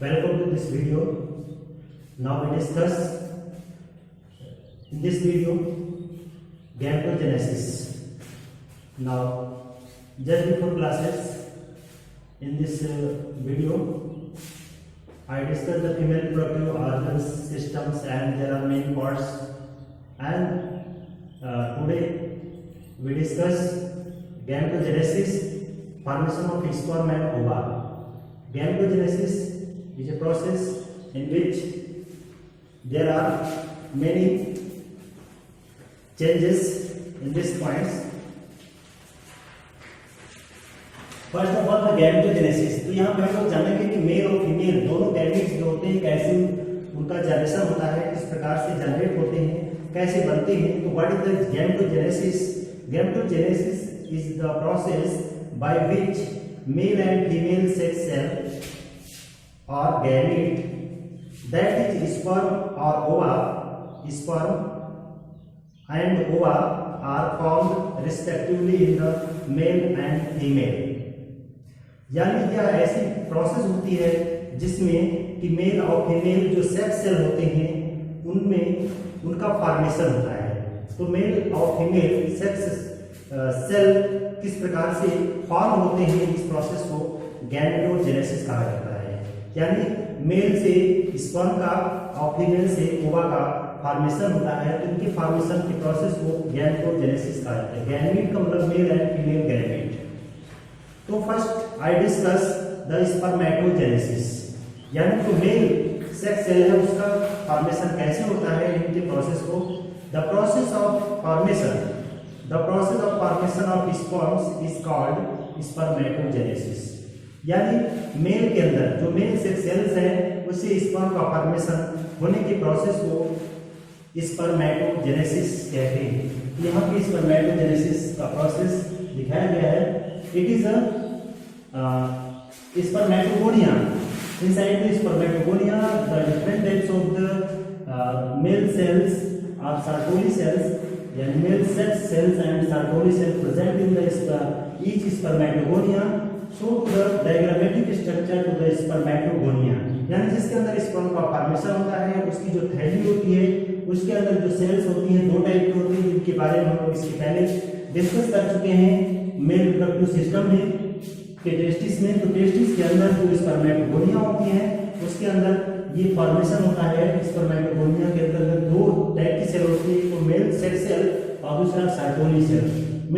Welcome to this video. Now we discuss in this video gametogenesis. Now, just before classes, in this video, I discussed the female reproductive organs systems and there are many parts. And today we discuss gametogenesis, formation of sperm and ova. Gametogenesis is a process in which there are many changes in these points. First of all the gametogenesis. तो यहाँ पे हम लोग जानेंगे कि mail और female दोनों gametes जो होते हैं कैसे उनका जनरेशन होता है, किस प्रकार से जनरेट होते हैं, कैसे बनते हैं। तो what is the gametogenesis? Gametogenesis is the process by which male and female sex cell or gamete, that is sperm or ova, sperm and ova are formed respectively in the male and female। यानी यह ऐसी process होती है जिसमें कि mail और female जो sex cell होते हैं उनमें उनका फॉर्मेशन होता है। तो मेल और फीमेल सेक्स सेल किस प्रकार से फॉर्म होते हैं, इस प्रोसेस को गैमेटोजेनेसिस कहा जाता है। यानी मेल से स्पर्म का और फीमेल से ओवा का फॉर्मेशन होता है। तो इनके फॉर्मेशन की प्रोसेस को गैमेटोजेनेसिस कहा जाता है। गैमेट का मतलब मेल एंड फीमेल गैमेट। तो first I discuss the spermatogenesis, यानी जो मेल सेक्स सेल है उसका फॉर्मेशन कैसे होता है, इनके प्रोसेस को the process of formation of sperms is called spermatogenesis. यानी मेल के अंदर जो मेल सेक्स सेल्स हैं उससे स्पर्म का फॉर्मेशन होने के प्रोसेस को स्पर्मेटोजेनेसिस कहते हैं। यहाँ पे स्पर्मेटोजेनेसिस का प्रोसेस दिखाया गया है। It is a spermatogonia. Inside the spermatogonia the different types of the male cells are Sertoli cells, यानी male sex cells and Sertoli cells present in the each spermatogonia show the diagrammatic structure to the spermatogonia। यानी जिसके अंदर sperm का formation होता है, उसकी जो थैली होती है उसके अंदर जो सेल्स होती हैं दो टाइप की होती हैं, जिनके बारे में हम लोग इसके पहले डिस्कस कर चुके हैं। मेल रिप्रोडक्टिव सिस्टम में के टेस्टिस में, तो टेस्टिस के अंदर जो स्पर्मेटोगोनिया होती है उसके अंदर ये फॉर्मेशन होता है। स्पर्मेटोगोनिया के अंदर दो टाइप की सेल होती है, तो मेल सेक्स सेल और दूसरा Sertoli cell.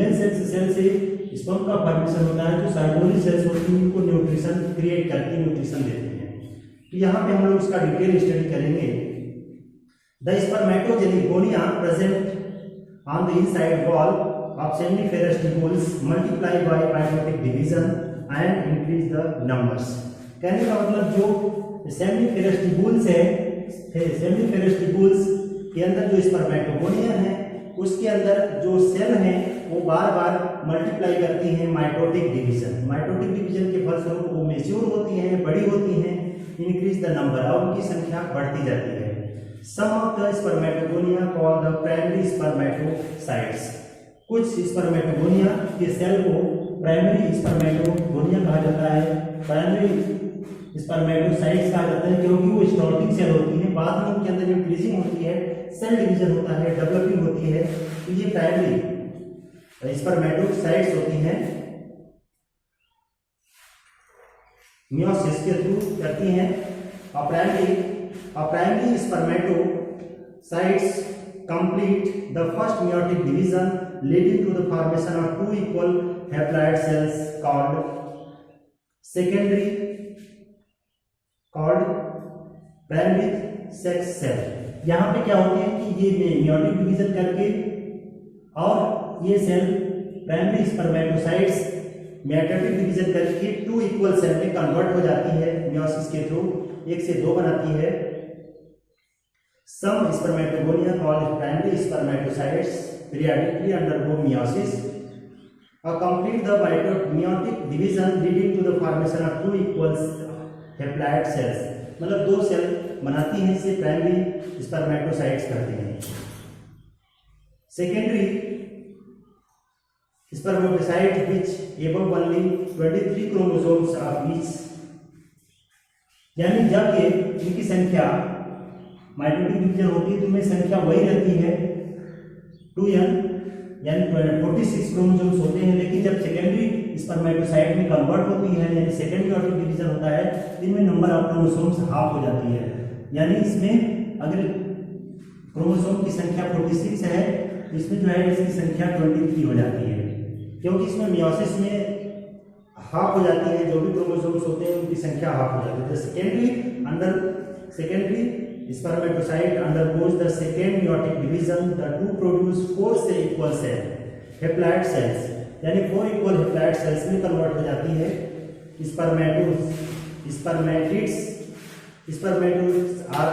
Male sex cell से स्पर्म का फॉर्मेशन होता है, जो सर्टोली सेल्स होती हैं उनको न्यूट्रिशन क्रिएट करती है, न्यूट्रिशन देती हैं। तो यहाँ पे हम लोग इसका डिटेल स्टडी करेंगे। The spermatogenic present on the inside wall of seminiferous tubules multiply by mitotic division and increase the numbers. कहने का मतलब जो सेमिनिफेरस टिब्यूल्स है, सेमिनिफेरस टिब्यूल्स के अंदर जो स्पर्मेटोगोनिया है उसके अंदर जो सेल हैं वो बार बार मल्टीप्लाई करती हैं माइटोटिक डिवीजन। माइटोटिक डिवीजन के फलस्वरूप वो मैच्योर होती हैं, बड़ी होती हैं, इंक्रीज द नंबर, और उनकी संख्या बढ़ती जाती है। Some of the spermatogonia called the primary spermatocytes. कुछ स्पर्मेटोगोनिया के सेल को प्राइमरी स्पर्मेटोगोनिया कहा जाता है, प्राइमरी स्पर्मेटोसाइट्स कहा जाता है, क्योंकि वो स्टॉर्टिंग सेल होती है, बाद में उनके अंदर इंक्रीजिंग होती है, सेल डिवीजन होता है, डेवलपिंग होती है। तो ये प्राइमरी स्पर्मेटोसाइट्स होती हैं, मियोसिस के थ्रू करती हैं। और primary spermatocytes complete the first meiotic division leading to the formation of two equal haploid cells called secondary primary sex cell. यहाँ पे क्या होते हैं कि ये मेयोटिक डिवीजन करके और ये सेल प्राइमरी स्पर्मेटोसाइट्स मेटाटिक डिवीजन करके टू इक्वल सेल में कन्वर्ट हो जाती है मियोसिस के थ्रू, एक से दो बनाती है। Some spermatogonia called primary spermatocytes periodically undergo meiosis और complete the meiotic division leading to the formation of two equal haploid cells. मतलब दो सेल बनाती हैं, इसे प्राइमरी स्पर्मेटोसाइट्स कहते हैं। Secondary spermatocyte which above only 23 chromosomes of each यानी जब ये इनकी संख्या माइटोटिक डिवीजन होती है तो इनमें संख्या वही रहती है 2n, यानी 46 क्रोमोसोम्स होते हैं। लेकिन जब सेकेंडरी स्पर्मेटोसाइट में कन्वर्ट होती है यानी सेकेंडरी ऑर्डर डिवीजन होता है तो इनमें नंबर ऑफ क्रोमोसोम्स हाफ हो जाती है। यानी इसमें अगर क्रोमोसोम की संख्या 46 है तो इसमें जो है इसकी संख्या 23 हो जाती है, क्योंकि इसमें मियोसिस में हाफ हो जाती है। जो भी क्रोमोसोम्स होते हैं उनकी संख्या हाफ हो जाती है। Secondary spermatocyte undergoes the second meiotic division. The two produce 4 से equal cell haploid cells, यानी 4 equal haploid cells में कन्वर्ट हो जाती है। spermatids are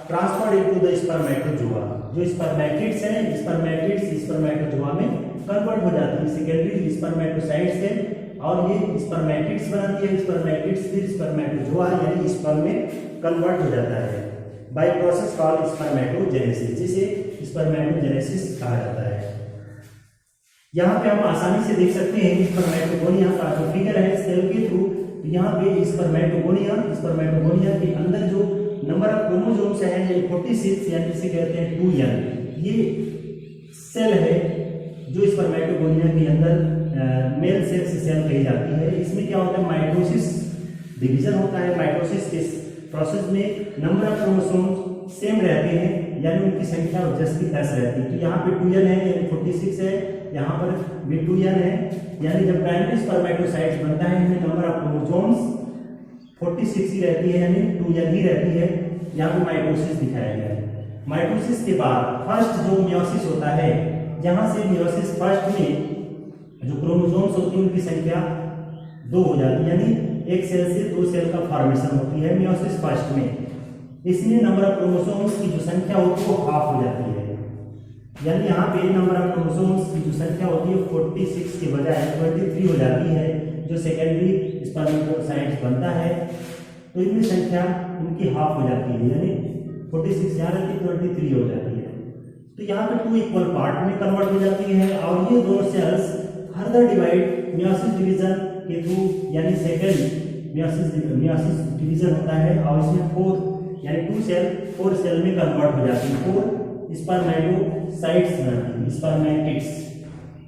transferred into the spermatozoa. जो spermatids हैं spermatozoa में कन्वर्ट हो जाती है सेकेंडरी स्पर्मेटोसाइट से, और ये स्पर्मेटिड्स बनाती है। स्पर्मेटिड्स फिर स्पर्मेटोजोआ यानी स्पर्म में कन्वर्ट हो जाता है बाय प्रोसेस कॉल्ड स्पर्मेटोजेनेसिस, जिसे स्पर्मेटोजेनेसिस कहा जाता है। यहाँ पे हम आसानी से देख सकते हैं स्पर्मेटोगोनिया का जो फिगर है सेल के थ्रू। तो यहाँ पे स्पर्मेटोगोनिया के अंदर जो नंबर ऑफ क्रोमोसोम्स है 46 यानी जिसे कहते हैं 2n, ये सेल है जो स्पर्मेटोगोनिया के अंदर मेल सेक्स सेल कही जाती है। इसमें क्या होता है, माइटोसिस डिवीजन होता है। माइटोसिस के प्रोसेस में नंबर ऑफ क्रोमोसोम्स सेम रहते हैं, यानी उनकी संख्या जस्ट की तैस रहती है। तो यहाँ पे 2n है यानी 46 है, यहाँ पर भी 2n है, यानी जब प्राइमरी स्पर्मेटोसाइट्स बनता है इनमें नंबर ऑफ क्रोमोसोम्स 46 ही रहती है यानी 2n ही रहती है। यहाँ पे माइटोसिस दिखाया गया है। माइटोसिस के बाद फर्स्ट जो मियोसिस होता है, जहाँ से मियोसिस फर्स्ट में जो क्रोमोसोम्स होती है उनकी संख्या 2 हो जाती है, यानी एक सेल से 2 सेल का फॉर्मेशन होती है मियोसिस फर्स्ट में। इसमें नंबर ऑफ क्रोमोसोम्स की जो संख्या होती है वो हाफ हो जाती है, यानी यहाँ पे नंबर ऑफ क्रोमोसोम्स की जो संख्या होती है 46 के बजाय 23 हो जाती है। जो सेकेंडरी स्पर्मेटोसाइट्स बनता है तो इनमें संख्या उनकी हाफ हो जाती है, यानी 46 यहाँ रहती 23 हो जाती है। तो यहाँ पे 2 इक्वल पार्ट में कन्वर्ट हो जाती है, और ये दोनों cells further divide meiosis division के थ्रू, यानी सेकेंड मियोसिस डिवीजन होता है और इसमें 4 यानी 2 सेल 4 सेल में कन्वर्ट हो जाती है। 4 स्पर्मेटोसाइट्स बनाती है, स्पर्मेटिड्स,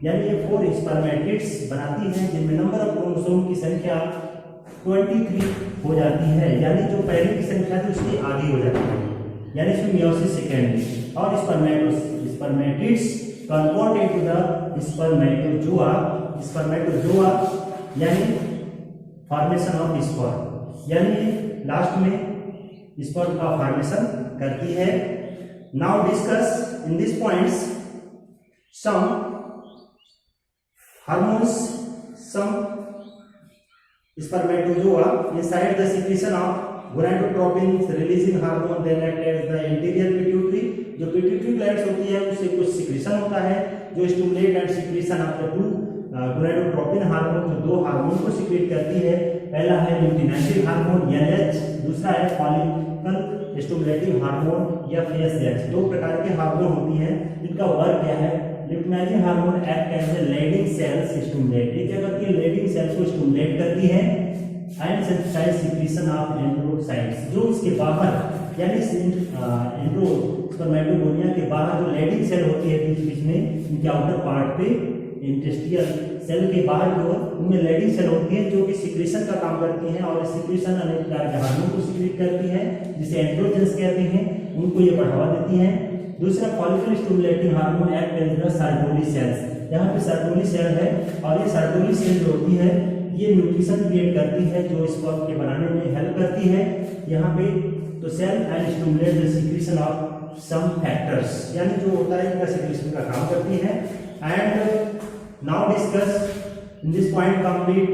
यानी ये 4 स्पर्मेटिड्स बनाती हैं जिनमें नंबर ऑफ क्रोमोसोम की संख्या 23 हो जाती है, यानी जो पहले की संख्या थी उसकी आगे हो जाती है, यानी इसमें मियोसिस सेकेंडरी। और spermatids convert into the spermatozoa यानी फॉर्मेशन ऑफ स्पर्म, यानी लास्ट में स्पर्म का फॉर्मेशन करती है। Now discuss in this points some hormones, some spermatozoa inside the secretion of gonadotropins releasing hormone then act as the anterior pituitary। जो pituitary glands होती है उससे कुछ सिक्रीशन होता है जो stimulate and secretion of the 2 gonadotropin hormone, जो 2 hormone को सिक्रेट करती है। पहला है ल्यूटिनाइजिंग हार्मोन LH, दूसरा है फॉलिकल स्टिमुलेटिंग हार्मोन या FSH। 2 प्रकार के हार्मोन होती हैं, इनका वर्क क्या है। Luteinizing hormone act as a Leydig cells stimulate, ये क्या करती है, लेडिंग सेल्स को स्टिमुलेट करती है एंड सेंसिटाइज सिक्रीशन ऑफ एंड्रोसाइट्स, जो इसके बाहर यानी स्पर्मेटोगोनिया के बाहर जो लेडिंग सेल होती है बीच में इनके आउटर पार्ट पे इंटेस्टियल सेल के बाहर जो उनमें लेडिंग सेल होती है जो कि सिक्रीशन का काम करती हैं, और सिक्रीशन अनेक प्रकार के हार्मोन को सिक्रीट करती है जिसे एंड्रोजेंस कहते हैं, उनको ये बढ़ावा देती हैं। दूसरा follicle stimulating hormone act as the Sertoli cells, यहाँ पे सर्टोली सेल है और ये सर्टोली सेल जो होती है ये न्यूट्रिशन क्रिएट करती है जो स्पर्म के बनाने में हेल्प करती है यहाँ पे। तो cell and stimulate the secretion of some factors, यानी जो होता है इनका सिक्रीशन का काम करती है। And now discuss in this point complete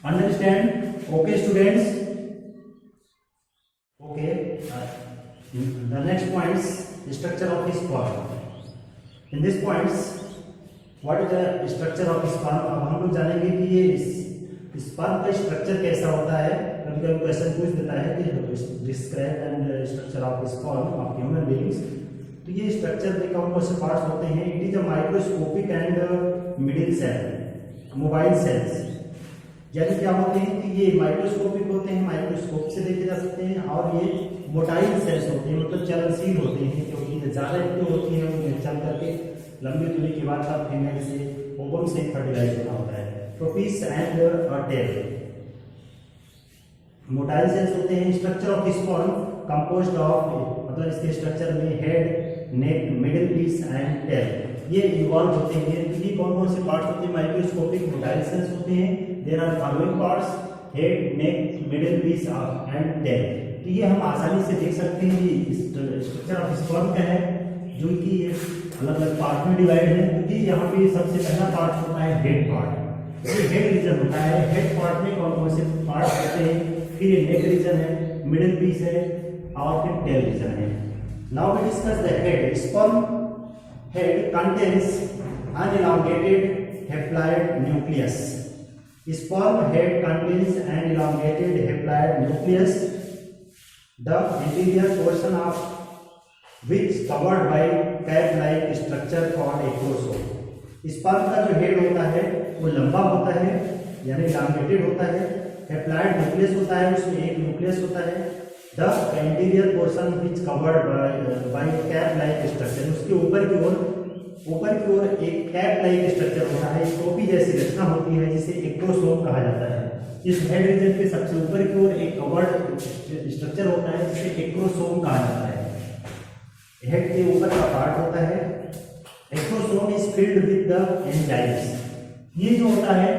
understand. Okay students, okay the next points structure of sperm. In this points what is the structure of sperm। अब हम लोग जानेंगे कि ये स्पर्म का स्ट्रक्चर कैसा होता है। कभी कभी क्वेश्चन पूछ देता है कि describe and structure of sperm of human beings. तो ये स्ट्रक्चर में कौन कौन से पार्ट्स होते हैं। It is a microscopic and middle cell mobile cells, यानी क्या होते हैं कि ये माइक्रोस्कोपिक होते हैं, माइक्रोस्कोप से देखे जा ये मोटाइल सेल्स होते हैं, मतलब चलनशील होते हैं, क्योंकि ये ज़्यादा एक्टिव होती है, उनमें चल करके लंबी दूरी के बाद तब फीमेल से ओवम से फर्टिलाइज होना होता है। प्रोपीस एंड टेल, मोटाइल सेल्स होते हैं। Structure of sperm composed of, मतलब इसके स्ट्रक्चर में head, neck, middle piece and tail ये इन्वॉल्व होते हैं। तो ये कौन कौन से पार्ट्स होते हैं? माइक्रोस्कोपिक मोटाइल सेल्स होते हैं। There are following parts, head, neck, middle piece and tail. तो ये हम आसानी से देख सकते हैं कि स्ट्रक्चर ऑफ स्पर्म क्या है, जो कि ये अलग अलग पार्ट में डिवाइड है। क्योंकि यहाँ पे सबसे पहला पार्ट होता है हेड पार्ट, ये हेड रीजन होता है। हेड पार्ट में कौन कौन से पार्ट होते हैं? फिर ये नेक रीजन है, मिडिल पीस है और फिर टेल रीजन है। Now we discuss the head. Sperm head contains unelongated haploid nucleus. Sperm head contains an elongated haploid nucleus, the interior portion of which covered by cap-like structure called acrosome. Sperm का जो head होता है वो लंबा होता है, यानी elongated होता है। haploid nucleus होता है, उसमें एक nucleus होता है। The interior portion which covered by cap-like structure, उसके ऊपर की ओर एक कैप लाइक स्ट्रक्चर होता है, टोपी जैसी रचना होती है, जिसे एक्रोसोम कहा जाता है। इस हेड रीजन के सबसे ऊपर की ओर एक कवर्ड स्ट्रक्चर होता है, जिसे एक्रोसोम कहा जाता है। हेड के ऊपर का पार्ट होता है। Acrosome is filled with the enzymes. ये जो होता है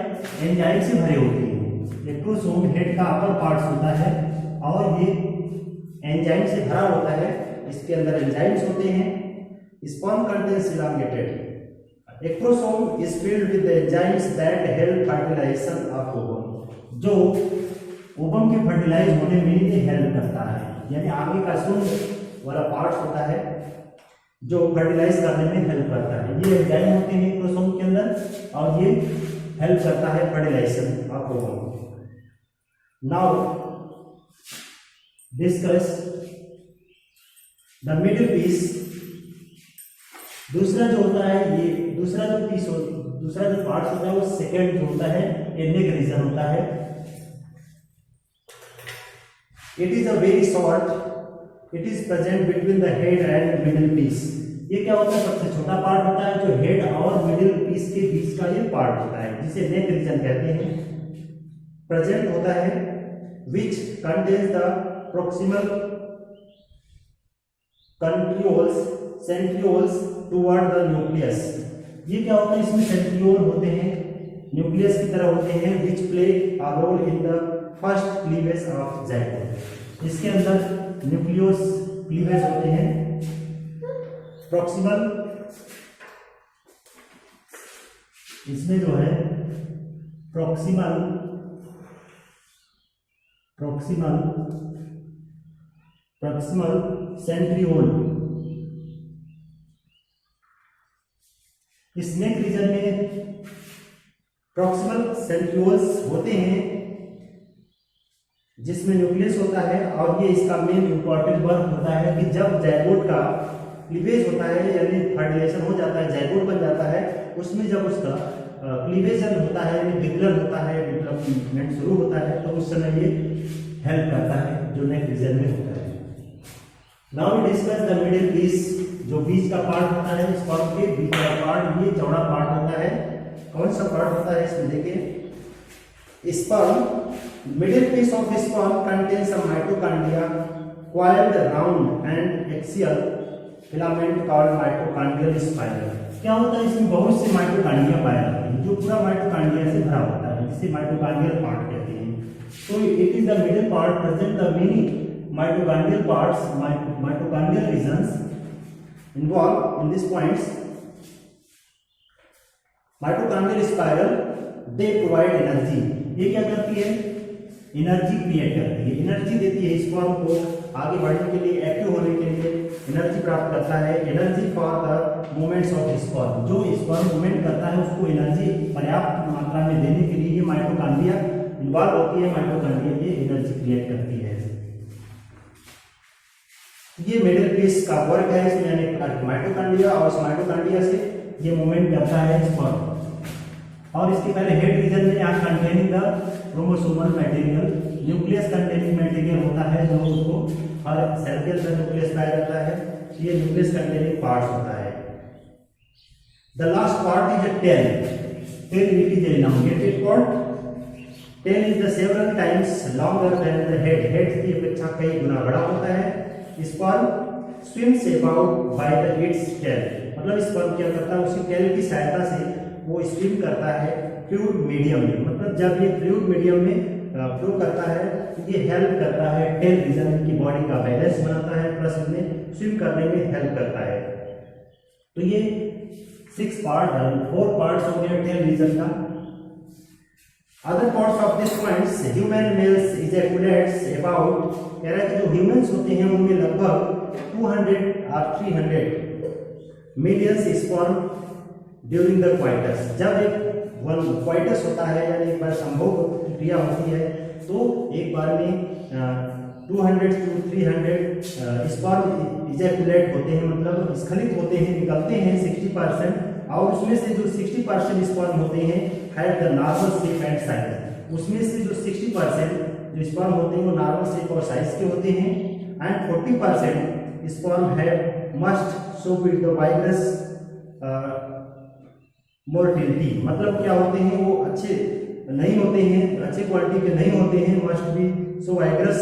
एंजाइम से भरे होते हैं। एक्रोसोम हेड का अपर पार्ट होता है और ये एंजाइम से भरा होता है। इसके अंदर एंजाइम्स होते हैं। Sperm contains elongated. Acrosome is filled with the enzymes that help fertilization of ovum. जो ओवम के फर्टिलाइज होने में ये हेल्प करता है, यानी आगे का शुंड वाला पार्ट होता है जो फर्टिलाइज करने में हेल्प करता है। ये एंजाइम होते हैं एक्रोसोम के अंदर और ये हेल्प करता है fertilization of ovum. Now discuss the middle piece. दूसरा जो होता है, ये दूसरा जो पार्ट होता है वो सेकंड जो होता है ये नेक रीजन होता है। It is a very short, it is present between the head and middle piece. ये क्या होता है? सबसे छोटा पार्ट होता है जो हेड और मिडिल पीस के बीच का ये पार्ट होता है, जिसे नेक रीजन कहते हैं। प्रेजेंट होता है which contains the proximal centrioles toward the nucleus. ये क्या होता है? इसमें सेंट्रियोल होते हैं, न्यूक्लियस की तरह होते हैं, which play a role in the first cleavage of zygote. इसके अंदर न्यूक्लियस क्लीवेज होते हैं। प्रॉक्सिमल, इसमें जो है प्रॉक्सिमल सेंट्रियोल, इस नेक रीजन में प्रॉक्सिमल सेंट्रियोल्स होते हैं, जिसमें न्यूक्लियस होता है। और ये इसका मेन इंपॉर्टेंट वर्क होता है कि जब जाइगोट का क्लीवेज होता है, यानी फर्टिलाइजेशन हो जाता है, जाइगोट बन जाता है, उसमें जब उसका क्लीवेजन होता है, यानी विकलन होता है, डेवलपमेंट शुरू होता है, तो उस समय ये हेल्प करता है, जो नेक रीजन में होता है। Now we discuss the middle piece. जो बीच का पार्ट होता है स्पर्म के बीच का पार्ट, ये चौड़ा पार्ट होता है। कौन सा पार्ट होता है इसमें देखिए। Sperm, middle piece of sperm contains a mitochondria coiled round and axial filament called mitochondrial spiral। क्या होता है? इसमें बहुत से माइटोकॉन्ड्रिया पाए जाते हैं, जो पूरा माइटोकॉन्ड्रिया से भरा होता है, जिसे माइटोकॉन्ड्रियल पार्ट कहते हैं। तो it is the middle part present the many mitochondrial parts, mitochondrial regions involved in these points। Mitochondrial spiral they provide energy। ये क्या करती है? एनर्जी क्रिएट करती है, एनर्जी देती है स्पर्म को आगे बढ़ने के लिए, एक्टिव होने के लिए एनर्जी प्राप्त करता है। Energy for the movements of sperm, जो स्पर्म मूवमेंट करता है उसको एनर्जी पर्याप्त मात्रा में देने के लिए ये माइटोकॉन्ड्रिया इन्वॉल्व होती है। माइटोकॉन्ड्रिया ये एनर्जी क्रिएट करती है। ये मिडिल पीस का वर्क है, इसमें यानी माइटोकॉन्ड्रिया, और इस माइटोकॉन्ड्रिया से ये मूवमेंट करता है स्पर्म। और इसके पहले हेड रीजन में यहाँ containing the chromosomal material, nucleus containing material होता है, जो उसको हर सेल के अंदर न्यूक्लियस पाया जाता है। ये न्यूक्लियस कंटेनिंग पार्ट्स होता है। The last part is a tail. Tail it is elongated part. Tail is the several times longer than the head. Head की अपेक्षा कई गुना बड़ा होता है। Sperm swims about by the its tail. मतलब स्पर्म क्या करता है, उसकी टेल की सहायता से वो स्विम करता है फ्लूइड मीडियम में। मतलब जब ये फ्लूइड मीडियम में फ्लो करता है तो ये हेल्प करता है टेल रीजन की बॉडी का बैलेंस बनाता है, प्लस इन्हें स्विम करने में हेल्प करता है। तो ये 4 पार्ट्स हो गए टेल रीजन का। Other parts of this points, human males ejaculates about, कह रहा है कि जो ह्यूमंस होते हैं उनमें लगभग 200 और 300 millions sperm during the coitus. जब एक क्वाइटस होता है यानी एक बार संभोग क्रिया होती है तो एक बार में 200 to 300 स्पर्म इजैकुलेट होते हैं, मतलब स्खलित होते हैं, निकलते हैं 60%। और उसमें से जो 60% स्पर्म होते हैं have the normal shape and size. उसमें से जो 60% जो स्पर्म होते हैं वो नॉर्मल शेप और साइज के होते हैं। And 40% sperm have must show with the vigorous motility. मतलब क्या होते हैं, वो अच्छे नहीं होते हैं, अच्छे क्वालिटी के नहीं होते हैं। मस्ट बी सो वाइब्रस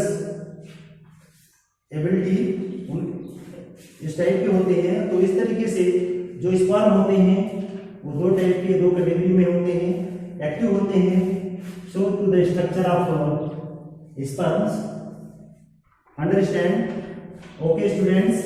एबिलिटी इस टाइप के होते हैं। तो इस तरीके से जो स्पर्म होते हैं वो 2 टाइप के, 2 कैटेगरी में होते हैं। एक्टिव होते हैं, show to the structure of sperms. Understand? Okay students.